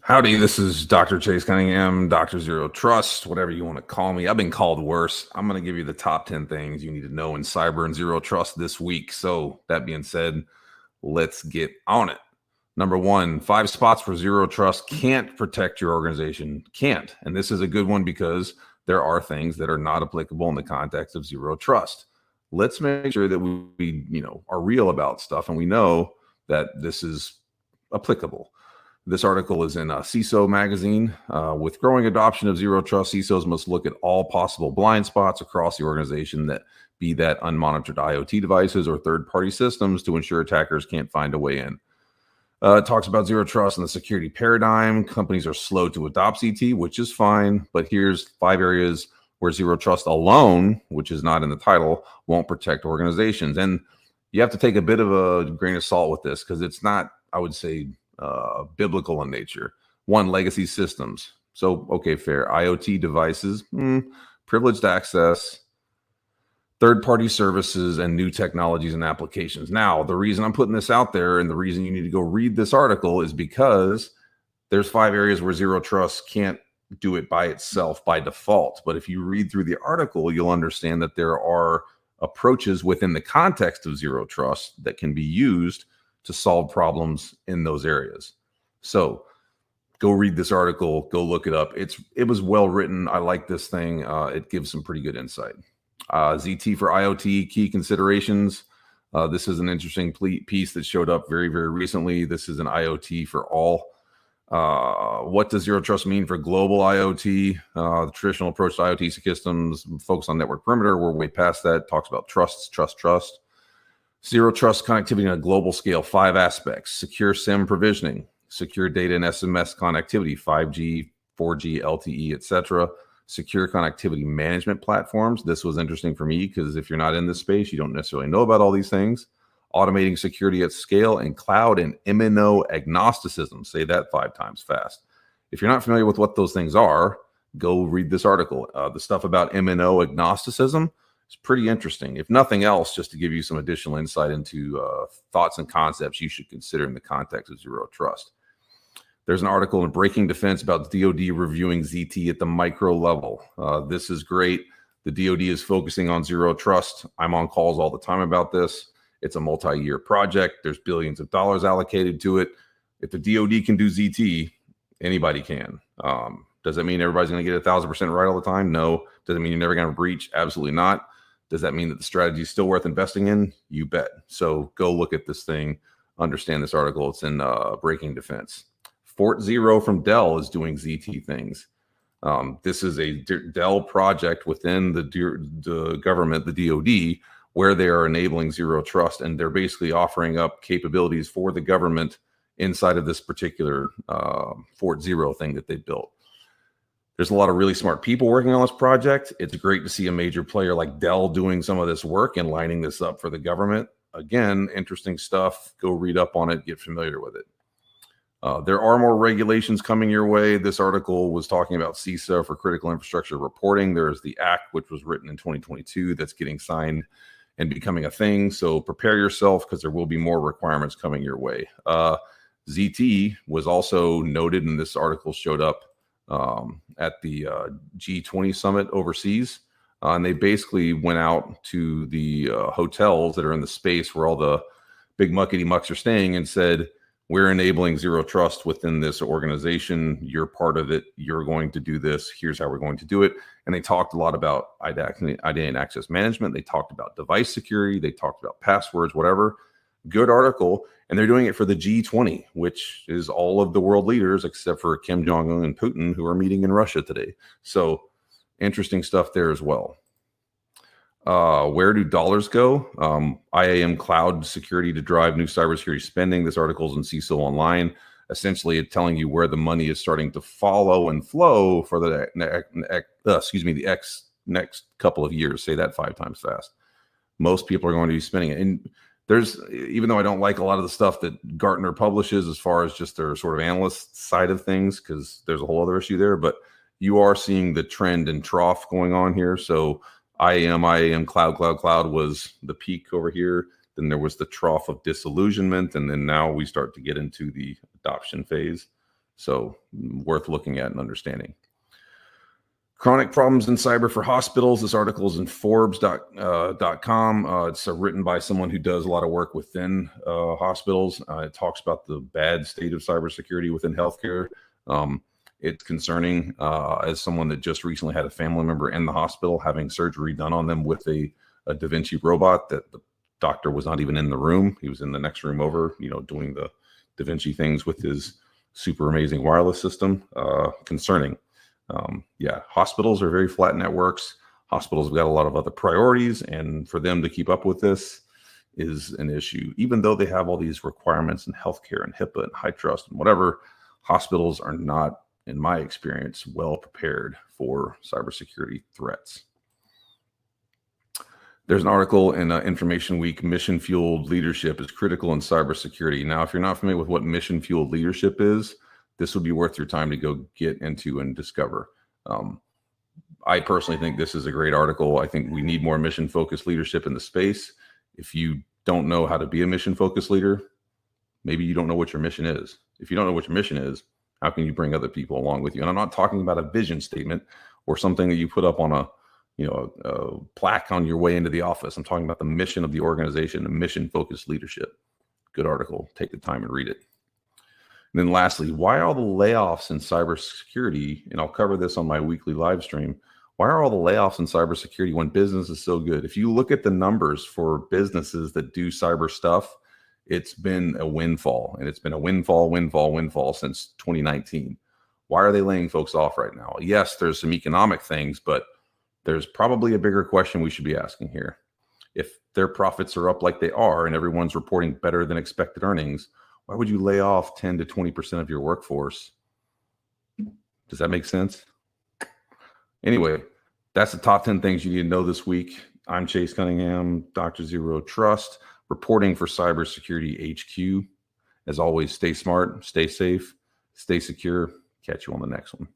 Howdy, this is Dr. Chase Cunningham, Dr. Zero Trust, whatever you want to call me. I've been called worse. I'm going to give you the top 10 things you need to know in cyber and zero trust this week. So, that being said, let's get on it. Number one, 5 spots for zero trust can't protect your organization. Can't. And this is a good one because there are things that are not applicable in the context of zero trust. Let's make sure that we are real about stuff and we know that this is applicable. This article is in CISO magazine. With growing adoption of zero trust, CISOs must look at all possible blind spots across the organization, that be that unmonitored IoT devices or third-party systems, to ensure attackers can't find a way in. It talks about zero trust and the security paradigm. Companies are slow to adopt ZT, which is fine, but here's 5 areas where zero trust alone, which is not in the title, won't protect organizations. And you have to take a bit of a grain of salt with this because it's not, I would say, biblical in nature. One, legacy systems. So, okay, fair. IoT devices, privileged access, third-party services, and new technologies and applications. Now, the reason I'm putting this out there and the reason you need to go read this article is because there's 5 areas where zero trust can't do it by itself by default. But if you read through the article, you'll understand that there are approaches within the context of zero trust that can be used to solve problems in those areas. So go read this article, go look it up. It was well written. I like this thing. It gives some pretty good insight. ZT for IoT key considerations. This is an interesting piece that showed up very, very recently. This is an IoT for all. What does zero trust mean for global IoT? The traditional approach to IoT systems focus on network perimeter. We're way past that. Talks about trust. Zero trust connectivity on a global scale, 5 aspects: secure SIM provisioning, secure data and SMS connectivity, 5G, 4G, LTE, etc. Secure connectivity management platforms. This was interesting for me because if you're not in this space, you don't necessarily know about all these things. Automating security at scale, and cloud and MNO agnosticism. Say that 5 times fast. If you're not familiar with what those things are, go read this article. The stuff about MNO agnosticism, it's pretty interesting. If nothing else, just to give you some additional insight into thoughts and concepts you should consider in the context of zero trust. There's an article in Breaking Defense about DoD reviewing ZT at the micro level. This is great. The DoD is focusing on zero trust. I'm on calls all the time about this. It's a multi-year project. There's billions of dollars allocated to it. If the DoD can do ZT, anybody can. Does that mean everybody's going to get 1,000% right all the time? No. Does it mean you're never going to breach? Absolutely not. Does that mean that the strategy is still worth investing in? You bet. So go look at this thing, understand this article. It's in Breaking Defense. Fort Zero from Dell is doing ZT things. This is a Dell project within the government, the DoD, where they are enabling zero trust, and they're basically offering up capabilities for the government inside of this particular Fort Zero thing that they built. There's a lot of really smart people working on this project. It's great to see a major player like Dell doing some of this work and lining this up for the government. Again, interesting stuff. Go read up on it, get familiar with it. There are more regulations coming your way. This article was talking about CISA for critical infrastructure reporting. There's the act, which was written in 2022, that's getting signed and becoming a thing. So prepare yourself because there will be more requirements coming your way. ZT was also noted, and this article showed up at the G20 summit overseas. And they basically went out to the hotels that are in the space where all the big muckety mucks are staying and said, we're enabling zero trust within this organization. You're part of it. You're going to do this. Here's how we're going to do it. And they talked a lot about identity and access management. They talked about device security. They talked about passwords, whatever. Good article. And they're doing it for the G20, which is all of the world leaders except for Kim Jong-un and Putin, who are meeting in Russia today. So interesting stuff there as well. Where do dollars go? IAM cloud security to drive new cybersecurity spending. This article is in CISO Online. Essentially, it's telling you where the money is starting to follow and flow for the next couple of years. Say that 5 times fast. Most people are going to be spending it. And there's, even though I don't like a lot of the stuff that Gartner publishes as far as just their sort of analyst side of things, because there's a whole other issue there, but you are seeing the trend and trough going on here. So IAM, cloud was the peak over here. Then there was the trough of disillusionment. And then now we start to get into the adoption phase. So worth looking at and understanding. Chronic problems in cyber for hospitals. This article is in Forbes.com. It's written by someone who does a lot of work within hospitals. It talks about the bad state of cybersecurity within healthcare. It's concerning as someone that just recently had a family member in the hospital having surgery done on them with a Da Vinci robot that the doctor was not even in the room. He was in the next room over, doing the Da Vinci things with his super amazing wireless system. Concerning. Hospitals are very flat networks. Hospitals have got a lot of other priorities, and for them to keep up with this is an issue. Even though they have all these requirements in healthcare and HIPAA and high trust and whatever, hospitals are not, in my experience, well prepared for cybersecurity threats. There's an article in Information Week, mission-fueled leadership is critical in cybersecurity. Now, if you're not familiar with what mission-fueled leadership is, this would be worth your time to go get into and discover. I personally think this is a great article. I think we need more mission-focused leadership in the space. If you don't know how to be a mission-focused leader, maybe you don't know what your mission is. If you don't know what your mission is, how can you bring other people along with you? And I'm not talking about a vision statement or something that you put up on a plaque on your way into the office. I'm talking about the mission of the organization, the mission-focused leadership. Good article. Take the time and read it. And then lastly, why are all the layoffs in cybersecurity? And I'll cover this on my weekly live stream. Why are all the layoffs in cybersecurity when business is so good? If you look at the numbers for businesses that do cyber stuff, it's been a windfall, and it's been a windfall since 2019. Why are they laying folks off right now? Yes, there's some economic things, but there's probably a bigger question we should be asking here. If their profits are up like they are and everyone's reporting better than expected earnings, why would you lay off 10 to 20% of your workforce? Does that make sense? Anyway, that's the top 10 things you need to know this week. I'm Chase Cunningham, Dr. Zero Trust, reporting for Cybersecurity HQ. As always, stay smart, stay safe, stay secure. Catch you on the next one.